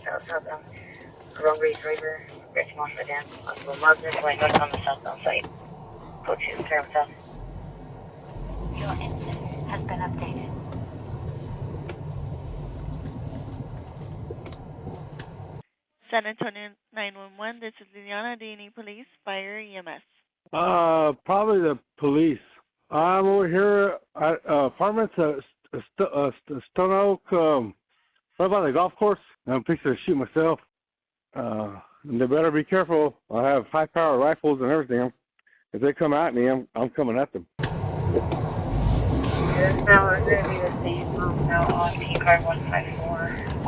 southbound. Road Race River, Richmond, Sudan. On Muslim, going north on the southbound side. Go to Term South. Your incident has been updated. San Antonio 911, this is Liliana. Do you need police, fire, EMS? Probably the police. I'm over here at apartments at Stone Oak, right by the golf course. I'm fixing to shoot myself. And they better be careful. I have high-power rifles and everything. If they come at me, I'm coming at them. This now is going to be the same route now on P-Card 154.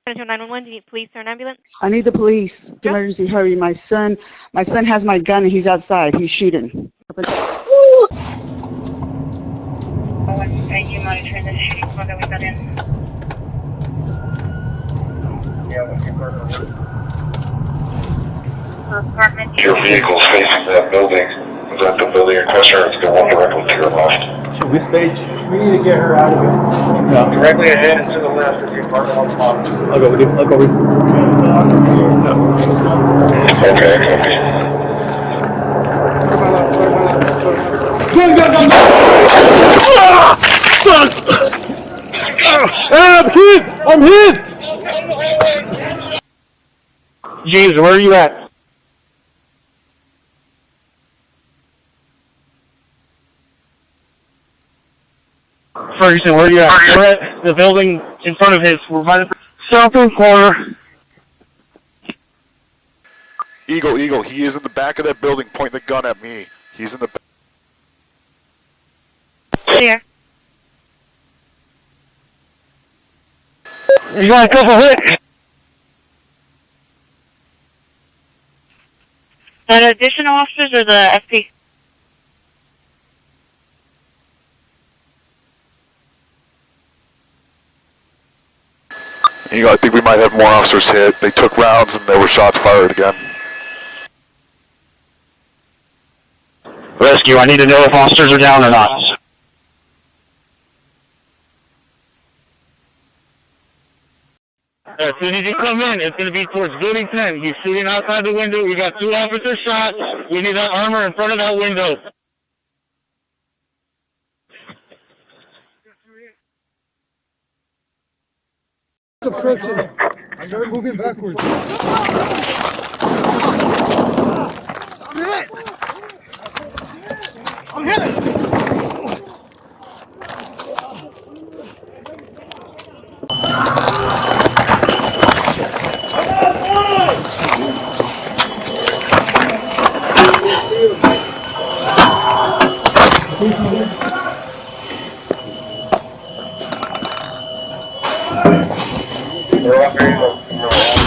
San Antonio 911, do you need police or an ambulance? I need the police. Emergency, hurry. My son has my gun and he's outside. He's shooting. Thank you, monitoring the shooting squad that we got in. Your vehicle's facing that building. Is that the building in question, or it's the one directly to your left? Should we stage? We need to get her out of here. Yeah. Directly ahead and to the left if you're parking on the bottom. I'll go with you. I'll go with you. Okay, copy. I'm hit! James, where are you at? Ferguson, where are you at? We're at the building in front of his. We're by the southern corner. Eagle, he is in the back of that building pointing the gun at me. He's in the back. Here. You got a couple hits. The additional officers or the FP? Eagle, I think we might have more officers hit. They took rounds and there were shots fired again. Rescue, I need to know if officers are down or not. As soon as you come in, it's going to be towards building 10. He's shooting outside the window. We got 2 officer shots. We need that armor in front of that window. Obstruction. They're moving backwards. I'm hit! I'm hit! We're off here.